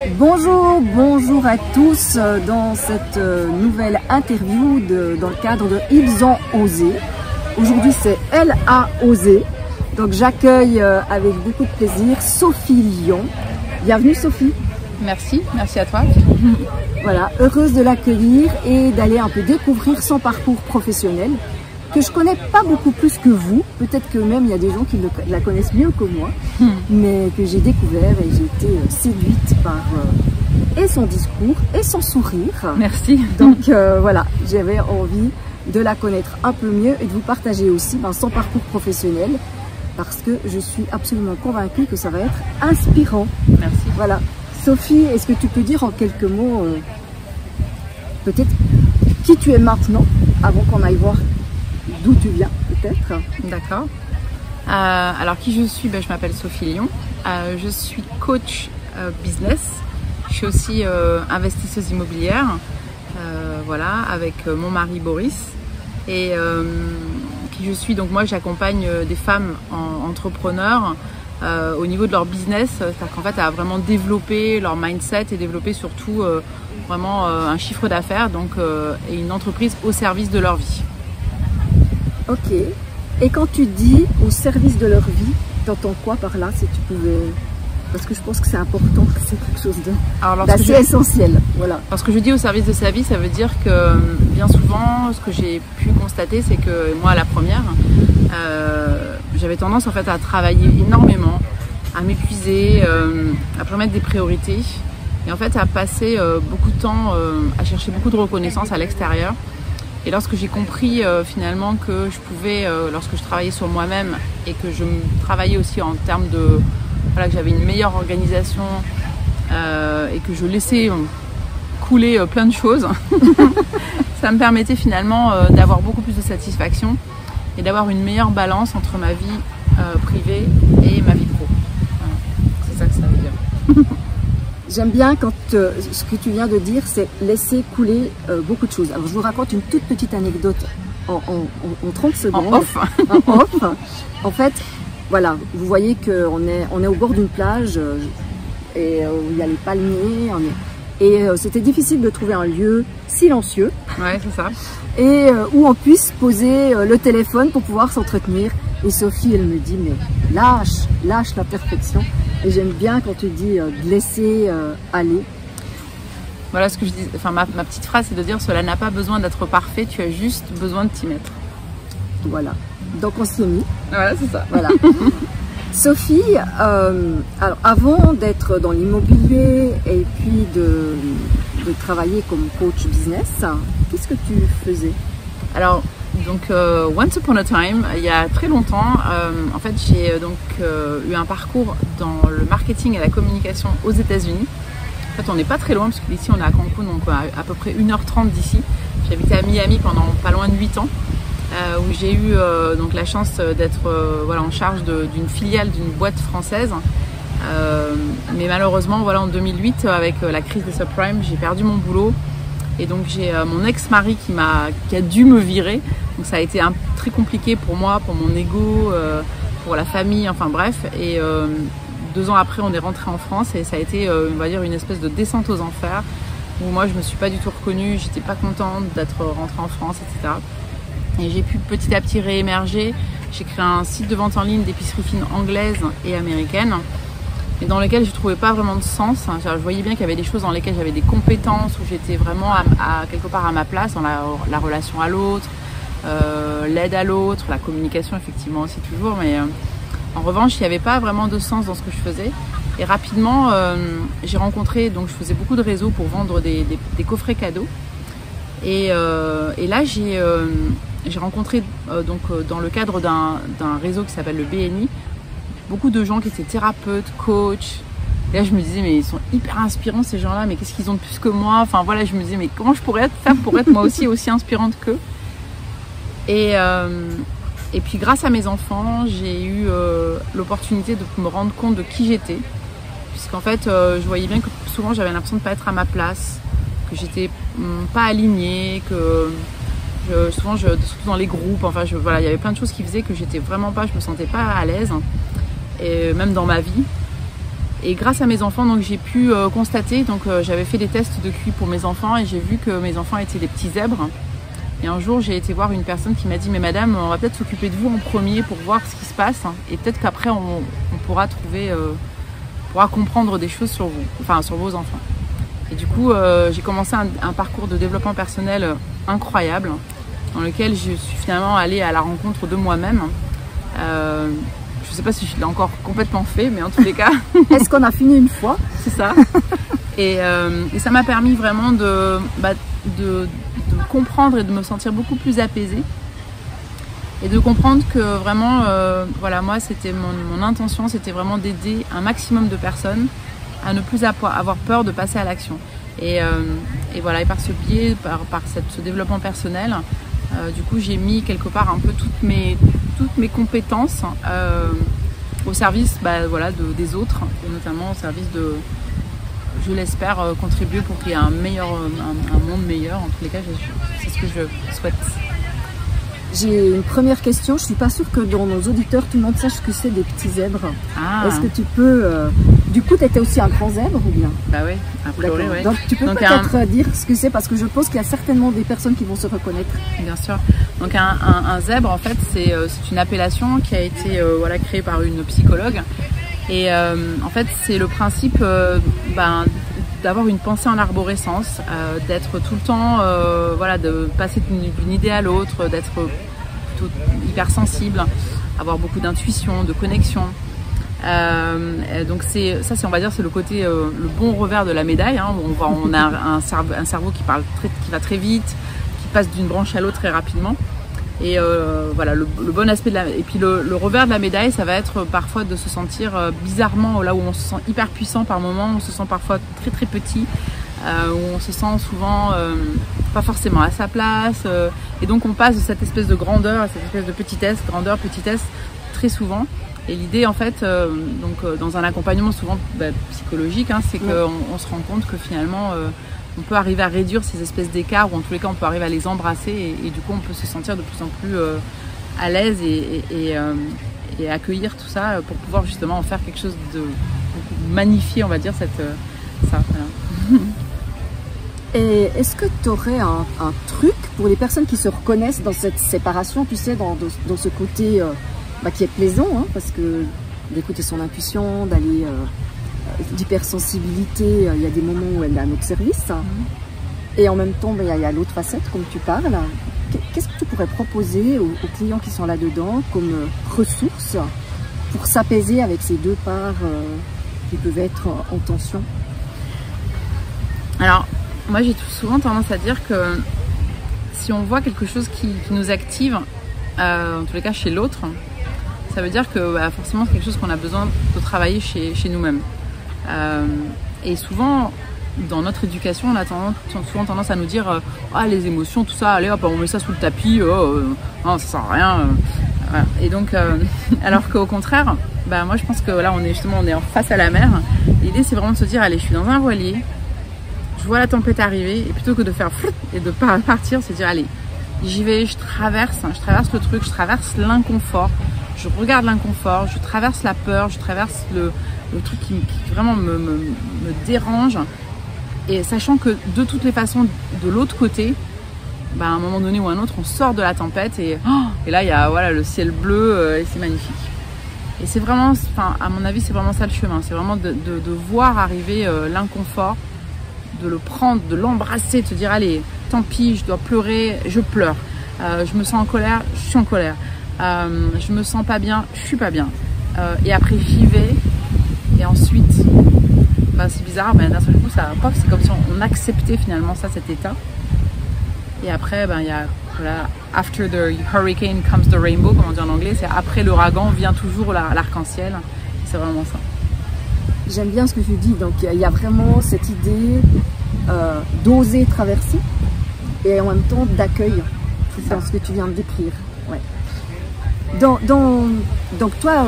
Bonjour, bonjour à tous dans cette nouvelle interview dans le cadre de Ils ont osé. Aujourd'hui c'est Elle a osé. Donc j'accueille avec beaucoup de plaisir Sophie Lyon. Bienvenue Sophie. Merci à toi. Voilà, heureuse de l'accueillir et d'aller un peu découvrir son parcours professionnel que je connais pas beaucoup plus que vous. Peut-être que même il y a des gens qui la connaissent mieux que moi, mais que j'ai découvert et j'ai été séduite par et son discours et son sourire. Merci. Donc voilà, j'avais envie de la connaître un peu mieux et de vous partager aussi son parcours professionnel parce que je suis absolument convaincue que ça va être inspirant. Merci. Voilà. Sophie, est-ce que tu peux dire en quelques mots peut-être qui tu es maintenant avant qu'on aille voir d'où tu viens peut-être? D'accord. Alors qui je suis? Je m'appelle Sophie Lyon. Je suis coach business. Je suis aussi investisseuse immobilière. Voilà, avec mon mari Boris. Et qui je suis? Donc moi j'accompagne des femmes entrepreneurs au niveau de leur business. C'est-à-dire qu'en fait à vraiment développer leur mindset et développer surtout vraiment un chiffre d'affaires et une entreprise au service de leur vie. Ok. Et quand tu dis au service de leur vie, t'entends quoi par là, si tu pouvais... Parce que je pense que c'est important, que c'est quelque chose d'assez essentiel. Voilà. Lorsque je dis au service de sa vie, ça veut dire que bien souvent, ce que j'ai pu constater, c'est que moi, à la première, j'avais tendance en fait à travailler énormément, à m'épuiser, à remettre des priorités et en fait à passer beaucoup de temps à chercher beaucoup de reconnaissance à l'extérieur. Et lorsque j'ai compris finalement que je pouvais, lorsque je travaillais sur moi-même et que je travaillais aussi en termes de, voilà, que j'avais une meilleure organisation et que je laissais couler plein de choses, ça me permettait finalement d'avoir beaucoup plus de satisfaction et d'avoir une meilleure balance entre ma vie privée et ma vie pro. Voilà. C'est ça que ça veut dire. J'aime bien quand ce que tu viens de dire, c'est laisser couler beaucoup de choses. Alors je vous raconte une toute petite anecdote en 30 secondes. En off. En off. En fait, voilà, vous voyez qu'on est au bord d'une plage et il y a les palmiers. Et c'était difficile de trouver un lieu silencieux. Ouais, c'est ça. Et où on puisse poser le téléphone pour pouvoir s'entretenir. Et Sophie, elle me dit, mais lâche la perfection. Et j'aime bien quand tu dis de laisser aller. Voilà ce que je dis. Enfin, ma petite phrase, c'est de dire cela n'a pas besoin d'être parfait, tu as juste besoin de t'y mettre. Voilà. Donc on s'y est mis. Voilà, c'est ça. Voilà. Sophie, alors avant d'être dans l'immobilier et puis de travailler comme coach business, qu'est-ce que tu faisais? Alors, donc, once upon a time, il y a très longtemps, en fait, j'ai eu un parcours dans le marketing et la communication aux États-Unis. En fait, on n'est pas très loin parce que ici, on est à Cancun, donc à peu près 1h30 d'ici. J'habitais à Miami pendant pas loin de 8 ans, où j'ai eu donc la chance d'être voilà, en charge d'une filiale d'une boîte française. Mais malheureusement, voilà, en 2008, avec la crise des subprimes, j'ai perdu mon boulot. Et donc j'ai mon ex-mari qui a dû me virer. Donc ça a été très compliqué pour moi, pour mon ego, pour la famille, enfin bref. Et 2 ans après, on est rentré en France et ça a été, on va dire, une espèce de descente aux enfers où moi je me suis pas du tout reconnue, j'étais pas contente d'être rentrée en France, etc. Et j'ai pu petit à petit réémerger. J'ai créé un site de vente en ligne d'épicerie fine anglaise et américaine, mais dans lequel je ne trouvais pas vraiment de sens. Je voyais bien qu'il y avait des choses dans lesquelles j'avais des compétences, où j'étais vraiment quelque part à ma place, dans la relation à l'autre, l'aide à l'autre, la communication effectivement aussi toujours, mais en revanche il n'y avait pas vraiment de sens dans ce que je faisais. Et rapidement j'ai rencontré, donc je faisais beaucoup de réseaux pour vendre des coffrets cadeaux. Et là j'ai rencontré dans le cadre d'un réseau qui s'appelle le BNI, beaucoup de gens qui étaient thérapeutes, coachs. Et là, je me disais, mais ils sont hyper inspirants ces gens-là, mais qu'est-ce qu'ils ont de plus que moi? Enfin voilà, je me disais, mais comment je pourrais faire pour être moi aussi inspirante qu'eux? Et puis grâce à mes enfants, j'ai eu l'opportunité de me rendre compte de qui j'étais. Puisqu'en fait, je voyais bien que souvent j'avais l'impression de ne pas être à ma place, que j'étais pas alignée, que souvent surtout dans les groupes, enfin voilà, il y avait plein de choses qui faisaient que j'étais vraiment pas, je me sentais pas à l'aise. Et même dans ma vie. Et grâce à mes enfants, donc j'ai pu constater, donc j'avais fait des tests de QI pour mes enfants et j'ai vu que mes enfants étaient des petits zèbres. Et un jour, j'ai été voir une personne qui m'a dit « Mais madame, on va peut-être s'occuper de vous en premier pour voir ce qui se passe. Et peut-être qu'après, on pourra trouver, pourra comprendre des choses sur vous, enfin sur vos enfants. » Et du coup, j'ai commencé un parcours de développement personnel incroyable, dans lequel je suis finalement allée à la rencontre de moi-même. Je ne sais pas si je l'ai encore complètement fait, mais en tous les cas... Est-ce qu'on a fini une fois? C'est ça. Et ça m'a permis vraiment de comprendre et de me sentir beaucoup plus apaisée. Et de comprendre que vraiment, voilà, moi, c'était mon intention, c'était vraiment d'aider un maximum de personnes à ne plus avoir peur de passer à l'action. Et voilà, et par ce biais, par ce développement personnel, du coup, j'ai mis quelque part un peu toutes mes compétences au service voilà, des autres, et notamment au service de, je l'espère, contribuer pour qu'il y ait un monde meilleur. En tous les cas, c'est ce que je souhaite. J'ai une première question. Je suis pas sûre que dans nos auditeurs, tout le monde sache ce que c'est des petits zèbres. Ah. Est-ce que tu peux... Du coup, tu étais aussi un grand zèbre ou bien? Bah oui, a priori, oui. Donc tu peux peut-être dire ce que c'est, parce que je pense qu'il y a certainement des personnes qui vont se reconnaître. Bien sûr. Donc un zèbre, en fait, c'est une appellation qui a été voilà, créée par une psychologue. Et en fait, c'est le principe d'avoir une pensée en arborescence, d'être tout le temps, voilà, de passer d'une idée à l'autre, d'être plutôt hypersensible, avoir beaucoup d'intuition, de connexion. Donc ça, on va dire, c'est le côté, le bon revers de la médaille, hein, où on a un cerveau qui va très vite, qui passe d'une branche à l'autre très rapidement. Et voilà, le bon aspect et puis le revers de la médaille, ça va être parfois de se sentir bizarrement, là où on se sent hyper puissant par moment, on se sent parfois très très petit, où on se sent souvent pas forcément à sa place, et donc on passe de cette espèce de grandeur à cette espèce de petitesse, grandeur, petitesse, très souvent. Et l'idée, en fait, dans un accompagnement souvent psychologique, hein, c'est qu'on se rend compte que finalement on peut arriver à réduire ces espèces d'écarts, ou en tous les cas on peut arriver à les embrasser, et du coup on peut se sentir de plus en plus à l'aise et accueillir tout ça pour pouvoir justement en faire quelque chose de magnifier, on va dire, ça. Voilà. Et est-ce que tu aurais un truc pour les personnes qui se reconnaissent dans cette séparation, tu sais, dans ce côté qui est plaisant, hein, parce que d'écouter son intuition, d'aller... d'hypersensibilité, il y a des moments où elle est à notre service, et en même temps il y a l'autre facette, comme tu parles. Qu'est-ce que tu pourrais proposer aux clients qui sont là-dedans comme ressources pour s'apaiser avec ces deux parts qui peuvent être en tension? Alors moi j'ai souvent tendance à dire que si on voit quelque chose qui nous active, en tous les cas chez l'autre, ça veut dire que forcément c'est quelque chose qu'on a besoin de travailler chez nous-mêmes. Et souvent, dans notre éducation, on a souvent tendance à nous dire ah, les émotions, tout ça, allez hop, on met ça sous le tapis, non, ça sert à rien. Voilà. Et donc, alors qu'au contraire, moi je pense que là on est en face à la mer. L'idée c'est vraiment de se dire allez, je suis dans un voilier, je vois la tempête arriver, et plutôt que de faire et de partir, c'est dire allez, j'y vais, je traverse le truc, je traverse l'inconfort, je regarde l'inconfort, je traverse la peur, je traverse le truc qui vraiment me dérange, et sachant que de toutes les façons, de l'autre côté, à un moment donné ou à un autre, on sort de la tempête, et là il y a voilà, le ciel bleu, et c'est magnifique. Et c'est vraiment, à mon avis, c'est vraiment ça le chemin, c'est vraiment de voir arriver l'inconfort, de le prendre, de l'embrasser, de se dire allez, tant pis, je dois pleurer, je pleure, je me sens en colère, je suis en colère, je me sens pas bien, je suis pas bien, et après j'y vais. Et ensuite, c'est bizarre, mais d'un seul coup, c'est comme si on acceptait finalement ça, cet état. Et après, il y a, voilà, after the hurricane comes the rainbow, comme on dit en anglais, c'est après l'ouragan vient toujours l'arc-en-ciel. C'est vraiment ça. J'aime bien ce que tu dis. Donc, il y a vraiment cette idée d'oser traverser et en même temps d'accueil. C'est dans ce que tu viens de décrire. Ouais. Donc toi,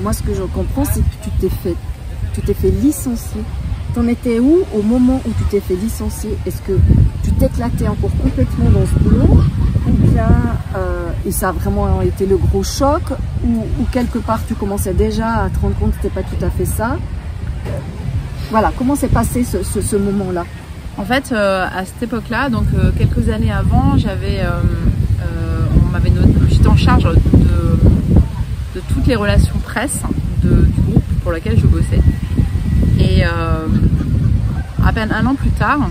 moi ce que je comprends, c'est que tu t'es fait licencier. T'en étais où au moment où tu t'es fait licencier? Est-ce que tu t'éclatais encore complètement dans ce boulot, ou bien et ça a vraiment été le gros choc, ou quelque part tu commençais déjà à te rendre compte que c'était pas tout à fait ça? Voilà, comment s'est passé ce moment-là? En fait, à cette époque-là, donc quelques années avant, j'étais en charge de toutes les relations presse du groupe pour lequel je bossais. Et à peine un an plus tard,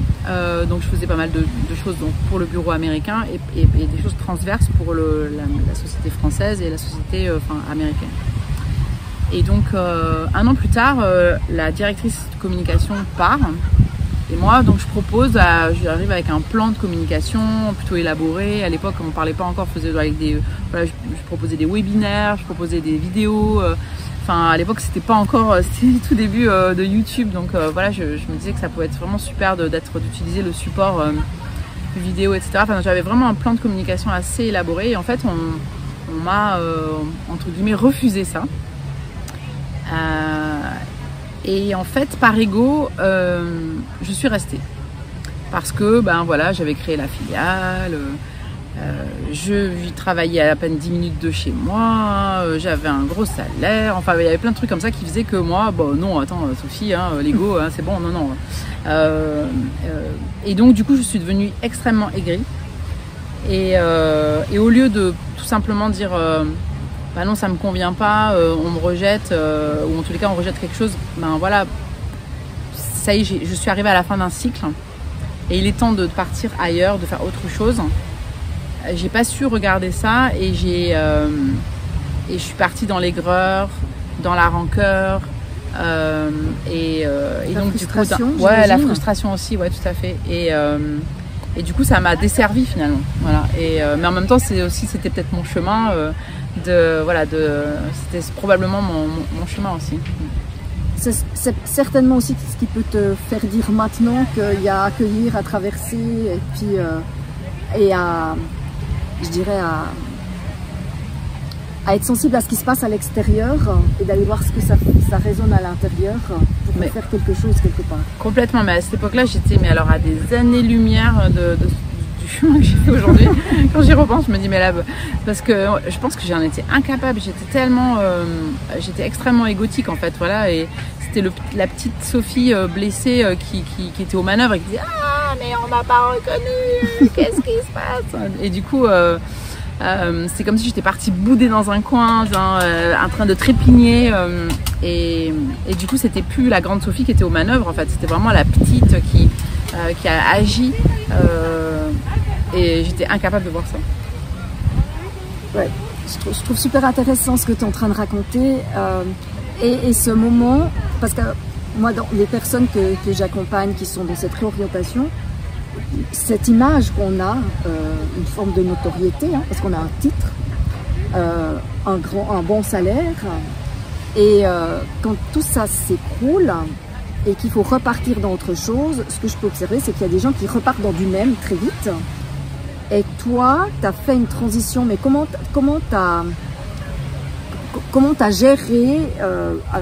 donc je faisais pas mal de choses donc, pour le bureau américain et des choses transverses pour la société française et la société américaine. Et donc un an plus tard, la directrice de communication part. Et moi, donc j'arrive avec un plan de communication plutôt élaboré. À l'époque, on ne parlait pas encore, je proposais des webinaires, je proposais des vidéos. À l'époque, c'était pas encore, c'était tout début de YouTube. Donc voilà, je me disais que ça pouvait être vraiment super d'utiliser le support vidéo, etc. J'avais vraiment un plan de communication assez élaboré. Et en fait, on m'a, entre guillemets, refusé ça. Et en fait, par ego, je suis restée. Parce que, j'avais créé la filiale, je travaillais à peine 10 minutes de chez moi, j'avais un gros salaire, il y avait plein de trucs comme ça qui faisaient que moi, non, attends, Sophie, l'ego, c'est bon, non. Et donc, du coup, je suis devenue extrêmement aigrie. Et au lieu de tout simplement dire... non, ça me convient pas, on me rejette, ou en tous les cas on rejette quelque chose, ça y est, je suis arrivée à la fin d'un cycle et il est temps de partir ailleurs, de faire autre chose. J'ai pas su regarder ça et je suis partie dans l'aigreur, dans la rancœur, et donc du coup, la frustration aussi, ouais, tout à fait. Et du coup, ça m'a desservie finalement, voilà. Mais en même temps, c'était peut-être mon chemin. C'était probablement mon chemin aussi. C'est certainement aussi ce qui peut te faire dire maintenant qu'il y a à accueillir, à traverser et puis à être sensible à ce qui se passe à l'extérieur et d'aller voir ce que ça résonne à l'intérieur pour faire quelque chose quelque part. Complètement, mais à cette époque-là, j'étais à des années-lumière du chemin que j'ai fait aujourd'hui. Quand j'y repense, je me dis mais là, parce que je pense que j'en étais incapable. J'étais extrêmement égotique en fait, voilà. Et c'était la petite Sophie blessée qui était aux manœuvres et qui disait mais on m'a pas reconnue, qu'est-ce qui se passe? Et du coup, c'est comme si j'étais partie bouder dans un coin, en train de trépigner. Et du coup, c'était plus la grande Sophie qui était aux manœuvres en fait. C'était vraiment la petite qui a agi. Et j'étais incapable de voir ça. Ouais, je trouve super intéressant ce que tu es en train de raconter et ce moment, parce que moi, dans les personnes que j'accompagne qui sont dans cette réorientation, cette image qu'on a, une forme de notoriété, parce qu'on a un titre, un bon salaire, et quand tout ça s'écroule et qu'il faut repartir dans autre chose, ce que je peux observer, c'est qu'il y a des gens qui repartent dans du même très vite. Et toi, tu as fait une transition, mais comment t'as géré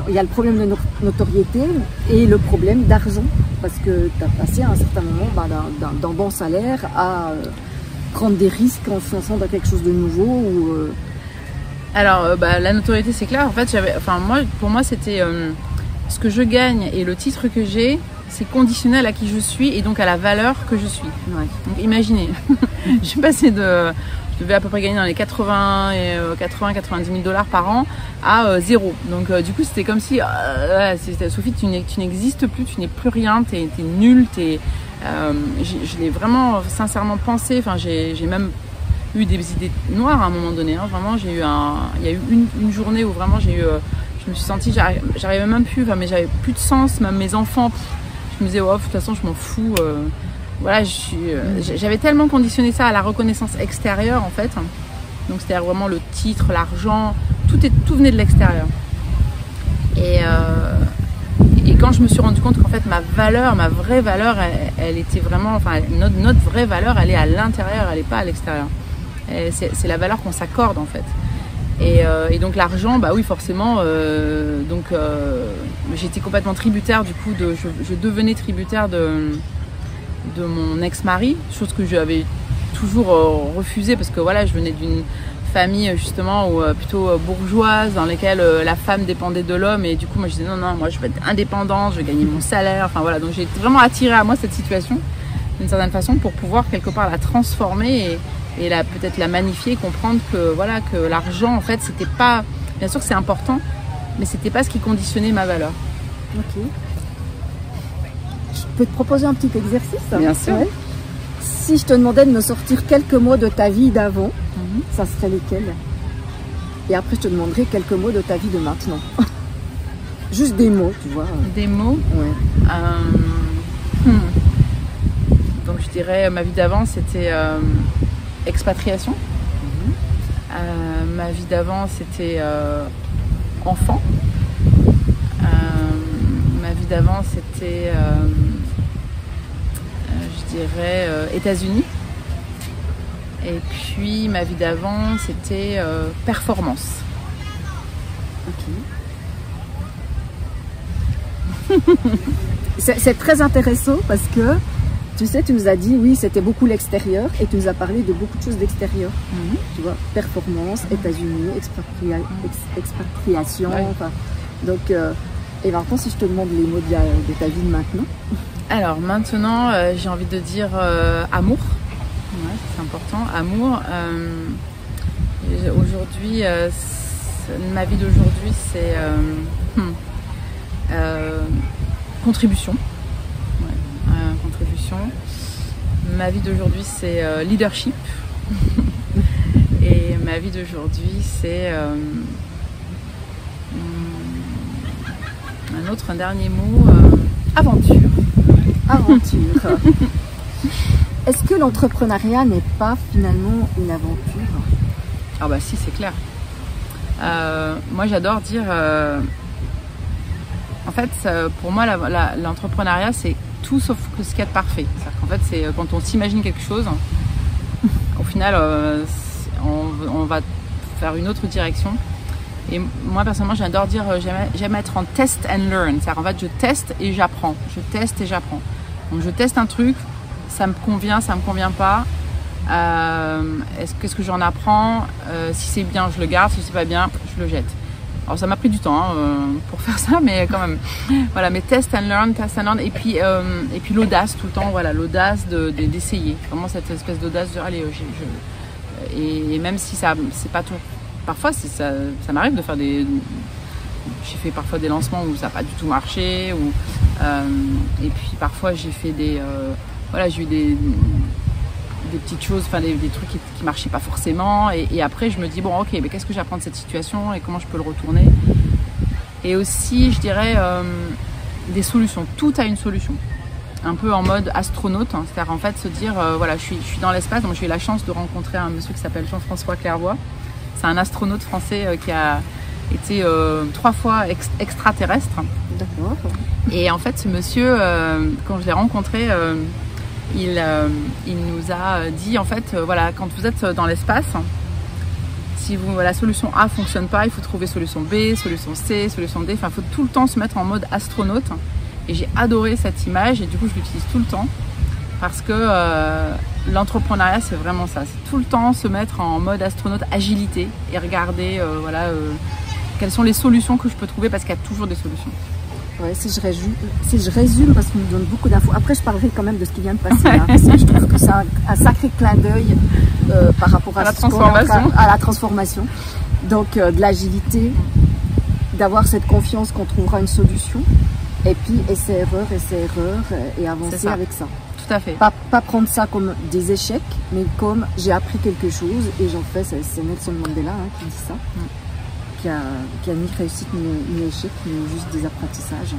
il y a le problème de notoriété et le problème d'argent, parce que tu as passé à un certain moment d'un bon salaire à prendre des risques en se lançant dans quelque chose de nouveau Alors, la notoriété, c'est clair. En fait, pour moi, c'était ce que je gagne et le titre que j'ai, c'est conditionnel à qui je suis et donc à la valeur que je suis. Ouais. Donc imaginez, je devais à peu près gagner dans les 90 000 $ par an à 0. Donc du coup c'était comme si Sophie, tu n'existes plus, tu n'es plus rien, t'es nulle, je l'ai vraiment sincèrement pensé. J'ai même eu des idées noires à un moment donné. Vraiment, il y a eu une journée où vraiment je me suis sentie, j'arrivais même plus, mais j'avais plus de sens, même mes enfants. Je me disais, de toute façon, je m'en fous. Voilà, j'avais tellement conditionné ça à la reconnaissance extérieure, en fait. Donc, c'est-à-dire vraiment le titre, l'argent, tout venait de l'extérieur. Et quand je me suis rendu compte qu'en fait, ma vraie valeur, elle était vraiment, notre vraie valeur, elle est à l'intérieur, elle n'est pas à l'extérieur. C'est la valeur qu'on s'accorde, en fait. Et donc l'argent, oui forcément, j'étais complètement tributaire du coup, je devenais tributaire de mon ex-mari, chose que j'avais toujours refusée parce que voilà, je venais d'une famille justement ou plutôt bourgeoise dans lesquelles la femme dépendait de l'homme et du coup moi je disais non, moi je veux être indépendante, je veux gagner mon salaire, enfin voilà, donc j'ai vraiment attiré à moi cette situation d'une certaine façon pour pouvoir quelque part la transformer et peut-être la magnifier, comprendre que voilà, que l'argent en fait c'était pas, bien sûr que c'est important, mais c'était pas ce qui conditionnait ma valeur. Ok. Je peux te proposer un petit exercice? Bien sûr. Ouais. Si je te demandais de me sortir quelques mots de ta vie d'avant, ça serait lesquels? Et après, je te demanderai quelques mots de ta vie de maintenant. Juste des mots, tu vois. Des mots? Ouais. Donc, je dirais, ma vie d'avant, c'était expatriation. Ma vie d'avant, c'était enfant. Ma vie d'avant, c'était... je dirais États-Unis. Et puis ma vie d'avant, c'était performance. Ok. C'est très intéressant parce que tu sais, tu nous as dit oui, c'était beaucoup l'extérieur et tu nous as parlé de beaucoup de choses d'extérieur. Tu vois, performance, États-Unis, expatriation. Ouais. Enfin, donc, et maintenant, si je te demande les mots de ta vie de maintenant. Alors maintenant, j'ai envie de dire amour. Ouais, c'est important. Amour. Aujourd'hui, ma vie d'aujourd'hui, c'est contribution. Ouais, contribution. Ma vie d'aujourd'hui, c'est leadership. Et ma vie d'aujourd'hui, c'est un dernier mot, aventure. Aventure. Est-ce que l'entrepreneuriat n'est pas finalement une aventure? Ah bah si, c'est clair. Moi j'adore dire, en fait pour moi l'entrepreneuriat c'est tout sauf que ce qu'il y a de parfait. C'est-à-dire qu'en fait c'est quand on s'imagine quelque chose, au final on va faire une autre direction. Et moi personnellement j'adore dire, j'aime être en test and learn. C'est-à-dire en fait je teste et j'apprends. Je teste et j'apprends. Donc je teste un truc, ça me convient, ça me convient pas. Qu'est-ce que j'en apprends? Si c'est bien, je le garde. Si c'est pas bien, je le jette. Alors ça m'a pris du temps pour faire ça, mais quand même. Voilà, mais test and learn. Et puis l'audace tout le temps. Voilà, l'audace d'essayer. Vraiment cette espèce d'audace de allez, et même si ça, c'est pas tout. Parfois, ça m'arrive de faire des. J'ai fait parfois des lancements où ça n'a pas du tout marché. Et puis parfois j'ai fait j'ai eu des petites choses, enfin des trucs qui marchaient pas forcément. Et après je me dis bon ok, mais qu'est-ce que j'apprends de cette situation et comment je peux le retourner? Et aussi je dirais des solutions. Tout a une solution. Un peu en mode astronaute, hein. C'est-à-dire en fait se dire voilà, je suis dans l'espace. Donc j'ai eu la chance de rencontrer un monsieur qui s'appelle Jean-François Clairvoy. C'est un astronaute français qui a été 3 fois extraterrestre. D'accord. Et en fait, ce monsieur, quand je l'ai rencontré, il nous a dit en fait, voilà, quand vous êtes dans l'espace, si la solution A fonctionne pas, il faut trouver solution B, solution C, solution D. Enfin, il faut tout le temps se mettre en mode astronaute. Et j'ai adoré cette image et du coup, je l'utilise tout le temps parce que l'entrepreneuriat, c'est vraiment ça. C'est tout le temps se mettre en mode astronaute, agilité et regarder, quelles sont les solutions que je peux trouver parce qu'il y a toujours des solutions. Ouais, si je résume, parce qu'on nous donne beaucoup d'infos. Après, je parlerai quand même de ce qui vient de passer là, parce que je trouve que c'est un sacré clin d'œil par rapport à la transformation. Donc, de l'agilité, d'avoir cette confiance qu'on trouvera une solution, et puis essai-erreur, et avancer avec ça. Tout à fait. Pas prendre ça comme des échecs, mais comme j'ai appris quelque chose et j'en fais. C'est Nelson Mandela qui dit ça. Qui a ni réussite ni échec, mais juste des apprentissages.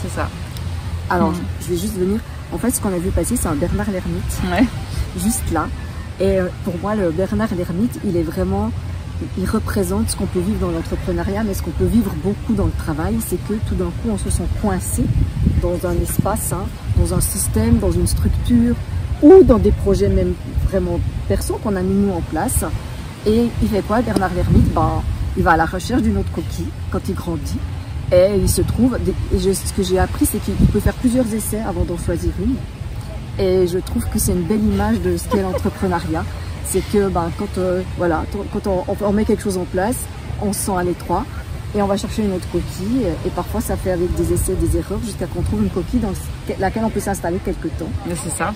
C'est ça. Alors, je vais juste venir. En fait, ce qu'on a vu passer, c'est un Bernard l'Ermite. Ouais. Juste là. Et pour moi, le Bernard l'Ermite, il représente ce qu'on peut vivre dans l'entrepreneuriat, mais ce qu'on peut vivre beaucoup dans le travail, c'est que tout d'un coup, on se sent coincé dans un espace, dans un système, dans une structure, ou dans des projets même vraiment perso qu'on a mis nous en place. Et il fait quoi, Bernard l'Ermite? Il va à la recherche d'une autre coquille quand il grandit et il se trouve, ce que j'ai appris c'est qu'il peut faire plusieurs essais avant d'en choisir une et je trouve que c'est une belle image de ce qu'est l'entrepreneuriat C'est que voilà, quand on met quelque chose en place, on se sent à l'étroit et on va chercher une autre coquille. Et parfois, ça fait avec des essais, des erreurs, jusqu'à qu'on trouve une coquille dans laquelle on peut s'installer quelque temps. Mais c'est ça.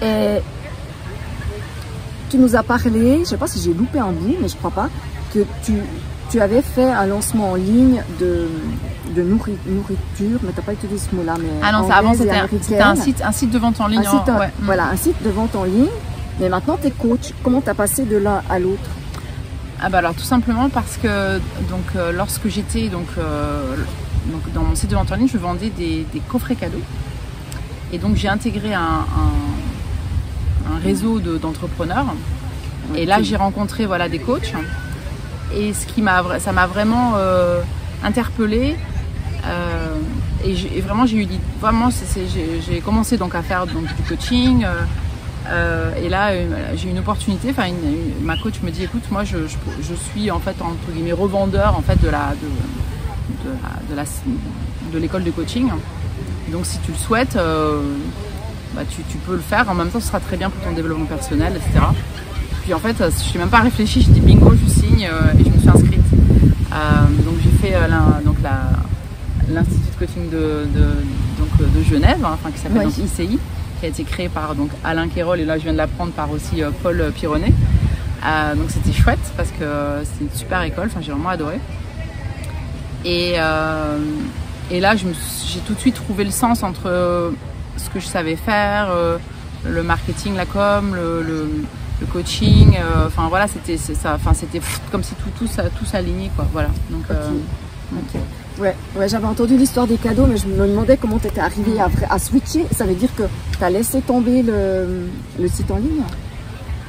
Et tu nous as parlé, je ne sais pas si j'ai loupé un bout, mais je crois pas, que tu avais fait un lancement en ligne de nourriture, mais tu n'as pas utilisé ce mot-là. Ah non, ça, avant c'était un site de vente en ligne. Voilà, un site de vente en ligne. Mais maintenant, tu es coach. Comment tu as passé de l'un à l'autre? Ah bah alors tout simplement parce que lorsque j'étais donc dans mon site de vente en ligne, je vendais des coffrets cadeaux. Et donc j'ai intégré un réseau d'entrepreneurs. Okay. Et là j'ai rencontré des coachs. Et ça m'a vraiment interpellée. Et vraiment j'ai commencé donc à faire donc du coaching. Et là j'ai une opportunité. Ma coach me dit écoute, moi je suis en fait entre guillemets revendeur en fait de l'école de coaching. Donc si tu le souhaites, tu peux le faire. En même temps, ce sera très bien pour ton développement personnel, etc. Puis en fait, je n'ai même pas réfléchi. Je dis bingo, je signe et je me suis inscrite. Donc j'ai fait l'institut de coaching de Genève, qui s'appelle donc ICI, qui a été créé par Alain Quérol, et là je viens de l'apprendre par aussi Paul Pironnet. Donc c'était chouette parce que c'est une super école. J'ai vraiment adoré. Et là, j'ai tout de suite trouvé le sens entre ce que je savais faire, le marketing, la com, le coaching. C'était comme si tout s'alignait, quoi. Voilà. Donc, okay. Ouais, j'avais entendu l'histoire des cadeaux, mais je me demandais comment tu étais arrivée à switcher. Ça veut dire que tu as laissé tomber le site en ligne?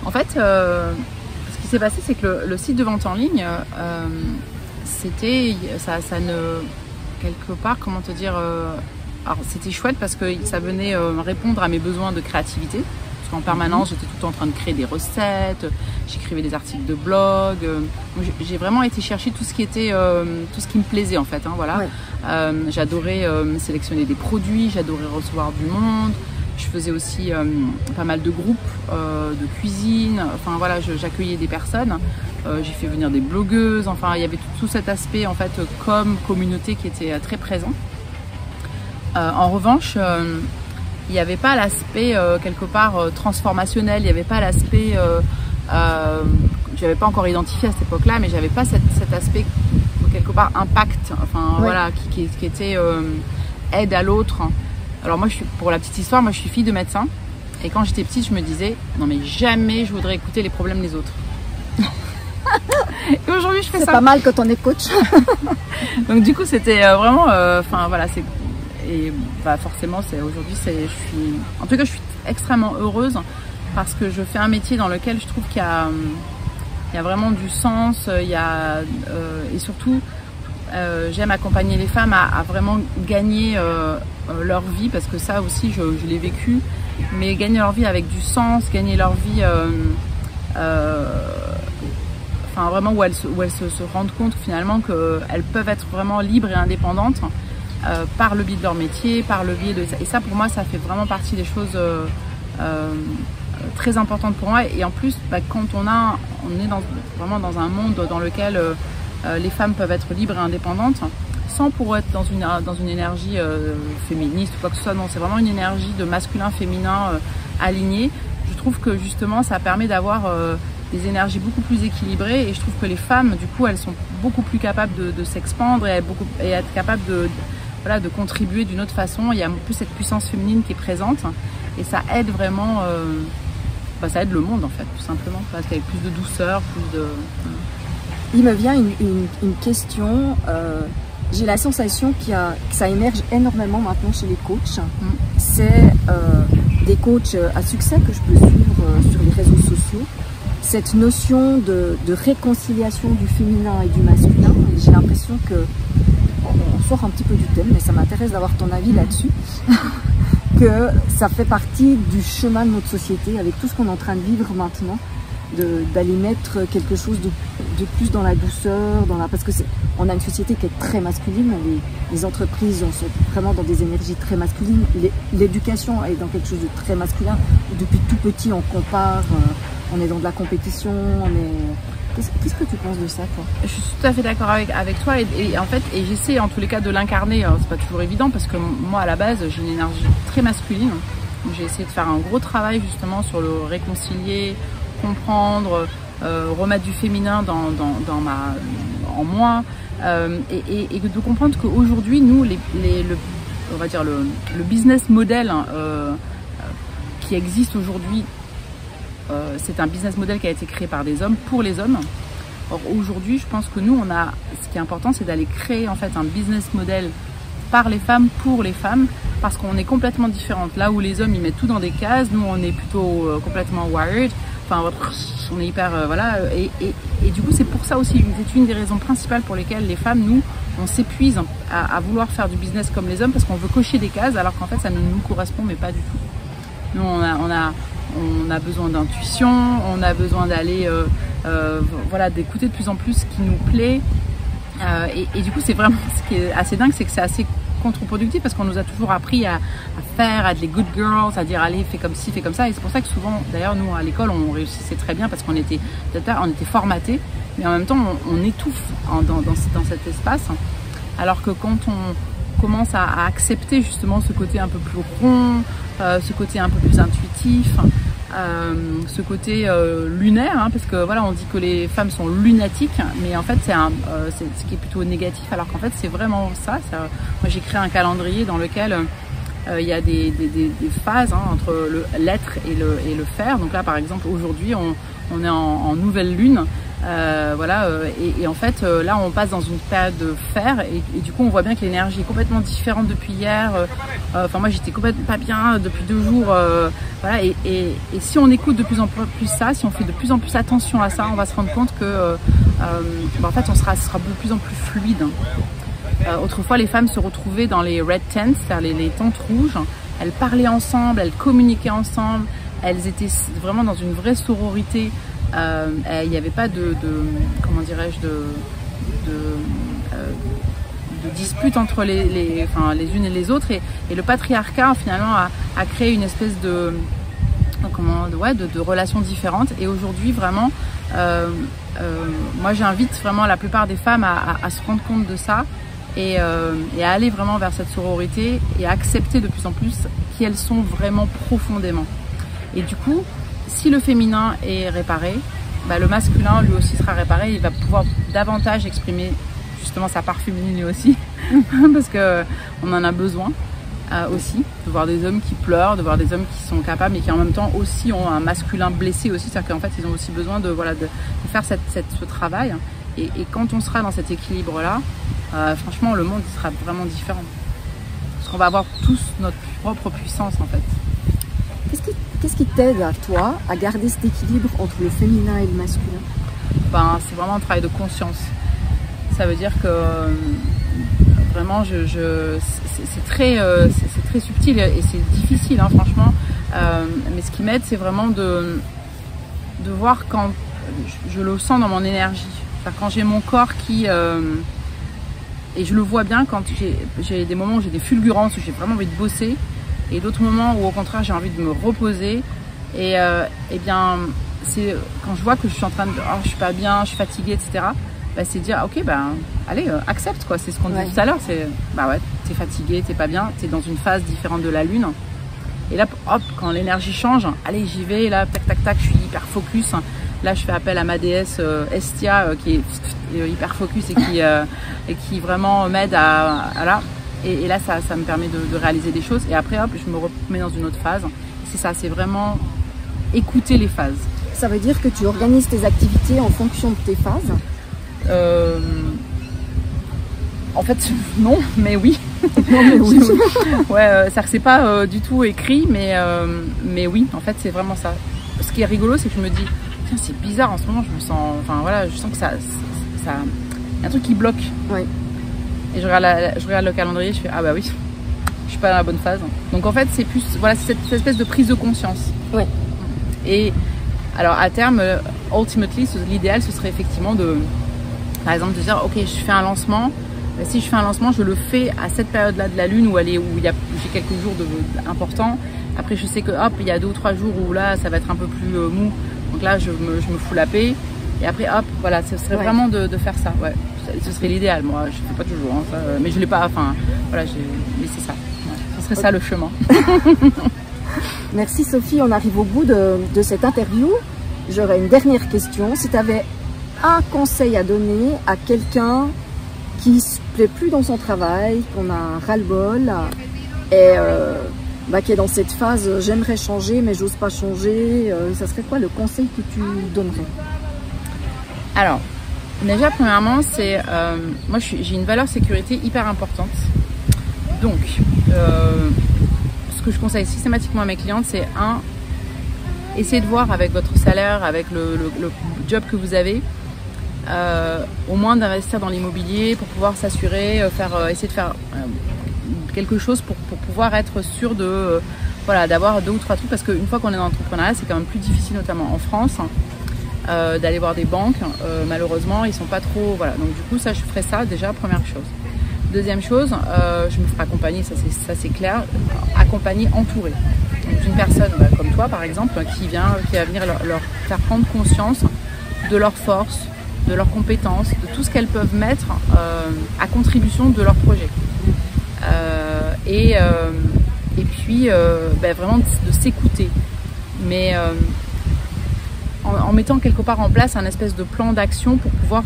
En fait, ce qui s'est passé, c'est que le site de vente en ligne, quelque part, comment te dire, alors c'était chouette parce que ça venait répondre à mes besoins de créativité. Parce qu'en permanence, j'étais tout le temps en train de créer des recettes, j'écrivais des articles de blog. J'ai vraiment été chercher tout ce qui me plaisait en fait. Voilà. Ouais. J'adorais sélectionner des produits, j'adorais recevoir du monde. Je faisais aussi pas mal de groupes de cuisine. Voilà, j'accueillais des personnes. J'ai fait venir des blogueuses. Il y avait tout cet aspect en fait communauté qui était très présent. En revanche, il n'y avait pas l'aspect quelque part transformationnel. Il n'y avait pas l'aspect, je n'avais pas encore identifié à cette époque-là, mais j'avais pas cet aspect quelque part impact. Voilà, qui était aide à l'autre. Alors moi, pour la petite histoire, moi je suis fille de médecin. Et quand j'étais petite, je me disais, non mais jamais je voudrais écouter les problèmes des autres. Et aujourd'hui, je fais ça. C'est pas mal quand on est coach. Donc du coup, c'était vraiment, voilà, forcément, aujourd'hui, en tout cas, je suis extrêmement heureuse parce que je fais un métier dans lequel je trouve qu'il y a vraiment du sens, et surtout, j'aime accompagner les femmes à vraiment gagner leur vie, parce que ça aussi je l'ai vécu, mais gagner leur vie avec du sens, gagner leur vie vraiment où elles se rendent compte finalement qu'elles peuvent être vraiment libres et indépendantes par le biais de leur métier, par le biais de ça. Et ça, pour moi, ça fait vraiment partie des choses très importantes pour moi. Et en plus, quand on est vraiment dans un monde dans lequel les femmes peuvent être libres et indépendantes, sans pour être dans une énergie féministe ou quoi que ce soit. Non, c'est vraiment une énergie de masculin-féminin alignée. Je trouve que justement, ça permet d'avoir des énergies beaucoup plus équilibrées, et je trouve que les femmes, du coup, elles sont beaucoup plus capables de s'expandre et être capables de contribuer d'une autre façon. Il y a plus cette puissance féminine qui est présente, et ça aide vraiment, ça aide le monde en fait, tout simplement, parce qu'avec plus de douceur, plus de... Il me vient une question, j'ai la sensation que ça émerge énormément maintenant chez les coachs. C'est des coachs à succès que je peux suivre sur les réseaux sociaux. Cette notion de réconciliation du féminin et du masculin, et j'ai l'impression que, on sort un petit peu du thème, mais ça m'intéresse d'avoir ton avis là-dessus, que ça fait partie du chemin de notre société, avec tout ce qu'on est en train de vivre maintenant, d'aller mettre quelque chose de plus dans la douceur, parce que on a une société qui est très masculine, les entreprises sont vraiment dans des énergies très masculines, l'éducation est dans quelque chose de très masculin, depuis tout petit on compare, on est dans de la compétition, Qu'est-ce que tu penses de ça, toi? Je suis tout à fait d'accord avec toi et en fait, j'essaie en tous les cas de l'incarner. C'est pas toujours évident parce que moi à la base j'ai une énergie très masculine. J'ai essayé de faire un gros travail justement sur le réconcilier, comprendre, remettre du féminin en moi et de comprendre qu'aujourd'hui nous on va dire le business model qui existe aujourd'hui. C'est un business model qui a été créé par des hommes pour les hommes. Or aujourd'hui, je pense que nous, ce qui est important, c'est d'aller créer en fait un business model par les femmes pour les femmes, parce qu'on est complètement différentes. Là où les hommes ils mettent tout dans des cases, nous on est plutôt complètement wired. Enfin, on est hyper voilà. Et du coup, c'est pour ça aussi, c'est une des raisons principales pour lesquelles les femmes, nous, on s'épuise à vouloir faire du business comme les hommes, parce qu'on veut cocher des cases, alors qu'en fait, ça ne nous correspond, mais pas du tout. Nous, on a besoin d'intuition, on a besoin d'aller, voilà, d'écouter de plus en plus ce qui nous plaît. Et du coup, c'est vraiment ce qui est assez dingue, c'est que c'est assez contre-productif parce qu'on nous a toujours appris à faire, à être les good girls, à dire allez, fais comme ci, fais comme ça. Et c'est pour ça que souvent, d'ailleurs, nous à l'école, on réussissait très bien parce qu'on était formatés, mais en même temps, on étouffe dans cet espace. Alors que quand on commence à accepter justement ce côté un peu plus rond, ce côté un peu plus intuitif, ce côté lunaire, hein, parce que voilà, on dit que les femmes sont lunatiques, mais en fait c'est ce qui est plutôt négatif, alors qu'en fait c'est vraiment ça. Moi j'ai créé un calendrier dans lequel il y a des phases hein, entre l'être et le faire. Donc là par exemple aujourd'hui on est en nouvelle lune. Voilà, et en fait là on passe dans une période de faire et du coup on voit bien que l'énergie est complètement différente depuis hier. Enfin moi j'étais complètement pas bien depuis 2 jours, voilà, et si on écoute de plus en plus ça, si on fait de plus en plus attention à ça, on va se rendre compte que en fait ce sera de plus en plus fluide. Autrefois les femmes se retrouvaient dans les red tents, c'est-à-dire les tentes rouges, elles parlaient ensemble, elles communiquaient ensemble, elles étaient vraiment dans une vraie sororité. Il n'y avait pas comment dirais-je, de dispute entre les unes et les autres, et le patriarcat finalement a créé une espèce de relations différentes. Et aujourd'hui vraiment moi j'invite vraiment la plupart des femmes à se rendre compte de ça et à aller vraiment vers cette sororité et à accepter de plus en plus qui elles sont vraiment profondément. Et du coup, si le féminin est réparé, bah le masculin lui aussi sera réparé, il va pouvoir davantage exprimer justement sa part féminine lui aussi, parce que on en a besoin aussi, de voir des hommes qui pleurent, de voir des hommes qui sont capables mais qui en même temps aussi ont un masculin blessé aussi, c'est-à-dire qu'en fait ils ont aussi besoin de faire ce travail. Et quand on sera dans cet équilibre-là, franchement le monde sera vraiment différent, parce qu'on va avoir tous notre propre puissance en fait. Qu'est-ce qui t'aide à toi à garder cet équilibre entre le féminin et le masculin? C'est vraiment un travail de conscience. Ça veut dire que vraiment c'est très subtil et c'est difficile hein, franchement. Mais ce qui m'aide, c'est vraiment de voir quand je le sens dans mon énergie. Quand j'ai mon corps qui... et je le vois bien quand j'ai des moments où j'ai des fulgurances, où j'ai vraiment envie de bosser. Et d'autres moments où au contraire j'ai envie de me reposer et bien c'est quand je vois que je suis en train de je suis pas bien, je suis fatiguée, etc. C'est dire ok allez accepte quoi, c'est ce qu'on disait tout à l'heure, c'est ouais, t'es fatiguée, t'es pas bien, t'es dans une phase différente de la lune, et là hop, quand l'énergie change, allez j'y vais, là tac tac tac, je suis hyper focus, là je fais appel à ma déesse Estia qui est hyper focus et qui vraiment m'aide à là. Et là, ça me permet de réaliser des choses. Et après, hop, je me remets dans une autre phase. C'est ça, c'est vraiment écouter les phases. Ça veut dire que tu organises tes activités en fonction de tes phases? En fait, non, mais oui. Non, mais oui. Ouais, c'est pas du tout écrit, mais oui, en fait, c'est vraiment ça. Ce qui est rigolo, c'est que je me dis, tiens, c'est bizarre en ce moment, je me sens... Enfin, voilà, je sens que ça y a un truc qui bloque. Oui. Et je regarde le calendrier, je fais ah bah oui, je suis pas dans la bonne phase. Donc en fait c'est plus voilà, cette espèce de prise de conscience. Ouais. Et Alors à terme, ultimately, l'idéal ce serait effectivement de, par exemple, de dire ok, je fais un lancement. Si je fais un lancement, je le fais à cette période-là de la lune où j'ai quelques jours importants. Après, je sais que hop, il y a 2 ou 3 jours où là, ça va être un peu plus mou. Donc là, je me fous la paix. Et après, hop, voilà, ce serait vraiment de faire ça. Ouais, ce serait l'idéal. Moi, je fais pas toujours, hein, ça, mais je l'ai pas. Enfin, voilà, mais c'est ça. Ouais, ce serait ça le chemin. Merci Sophie, on arrive au bout de cette interview. J'aurais une dernière question. Si tu avais un conseil à donner à quelqu'un qui ne se plaît plus dans son travail, qu'on a ras-le-bol et qui est dans cette phase « j'aimerais changer mais j'ose pas changer », ça serait quoi le conseil que tu donnerais? Alors, déjà premièrement, c'est moi j'ai une valeur sécurité hyper importante. Donc, ce que je conseille systématiquement à mes clientes, c'est essayez de voir avec votre salaire, avec le job que vous avez, au moins d'investir dans l'immobilier pour pouvoir s'assurer, essayer de faire quelque chose pour pouvoir être sûr de d'avoir 2 ou 3 trucs, parce qu'une fois qu'on est dans l'entrepreneuriat, c'est quand même plus difficile, notamment en France, d'aller voir des banques. Malheureusement, ils sont pas trop, voilà. Donc du coup, ça, je ferai ça déjà, première chose. Deuxième chose, je me ferai accompagner, ça c'est clair, accompagner, entourée d'une personne comme toi par exemple, qui va venir leur faire prendre conscience de leurs forces, de leurs compétences, de tout ce qu'elles peuvent mettre à contribution de leur projet. Et puis vraiment de s'écouter, mais en mettant quelque part en place un espèce de plan d'action pour pouvoir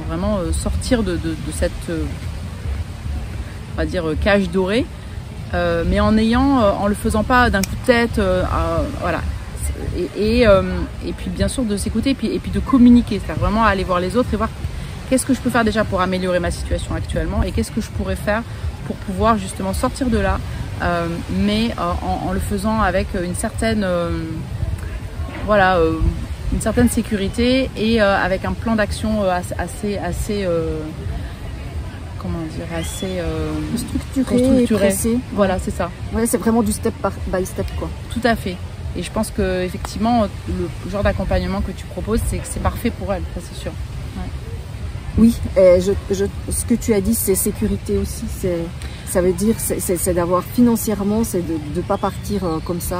vraiment sortir de cette on va dire cage dorée, mais en le faisant pas d'un coup de tête, voilà. Et puis bien sûr de s'écouter et puis de communiquer, c'est-à-dire vraiment aller voir les autres et voir qu'est-ce que je peux faire déjà pour améliorer ma situation actuellement et qu'est-ce que je pourrais faire pour pouvoir justement sortir de là, mais en le faisant avec une certaine une certaine sécurité et avec un plan d'action assez comment dire, assez structuré et précis. Voilà, c'est ça. Ouais, c'est vraiment du step by step, quoi. Tout à fait. Et je pense que effectivement, le genre d'accompagnement que tu proposes, c'est parfait pour elle, ça c'est sûr. Ouais. Oui, et ce que tu as dit, c'est sécurité aussi. Ça veut dire, c'est d'avoir financièrement, c'est de ne pas partir comme ça.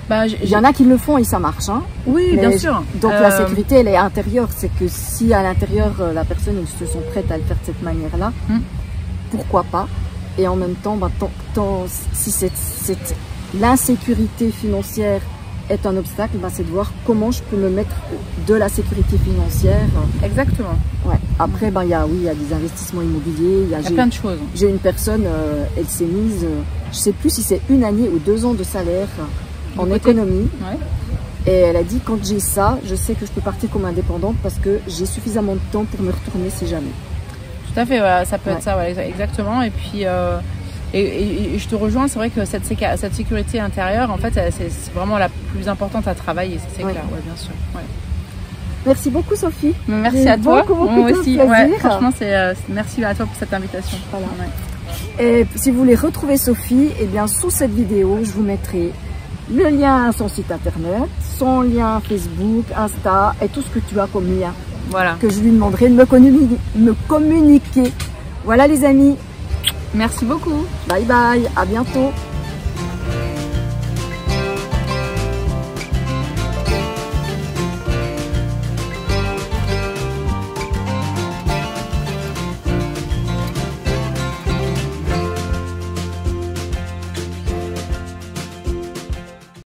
Il y en a qui le font et ça marche, hein. Oui, bien sûr. Donc la sécurité, elle est intérieure. C'est que si à l'intérieur, la personne, ils se sont prêtes à le faire de cette manière-là, pourquoi pas? Et en même temps, si l'insécurité financière est un obstacle, c'est de voir comment je peux me mettre de la sécurité financière. Exactement. Ouais. Après, il y a des investissements immobiliers. Il y a plein de choses. J'ai une personne, elle s'est mise, je sais plus si c'est 1 année ou 2 ans de salaire en économie. Ouais. Et elle a dit, quand j'ai ça, je sais que je peux partir comme indépendante parce que j'ai suffisamment de temps pour me retourner si jamais. Tout à fait, voilà, ça peut être ça, voilà, exactement. Et puis, et je te rejoins, c'est vrai que cette sécurité intérieure, en fait, c'est vraiment la plus importante à travailler, c'est clair, ouais, bien sûr. Ouais. Merci beaucoup, Sophie. Merci à toi. Moi aussi. Franchement, merci à toi pour cette invitation. Voilà. Ouais. Et si vous voulez retrouver Sophie, sous cette vidéo, je vous mettrai le lien à son site internet, son lien Facebook, Insta et tout ce que tu as comme lien. Voilà. Que je lui demanderai de me communiquer. Voilà les amis. Merci beaucoup. Bye bye, à bientôt.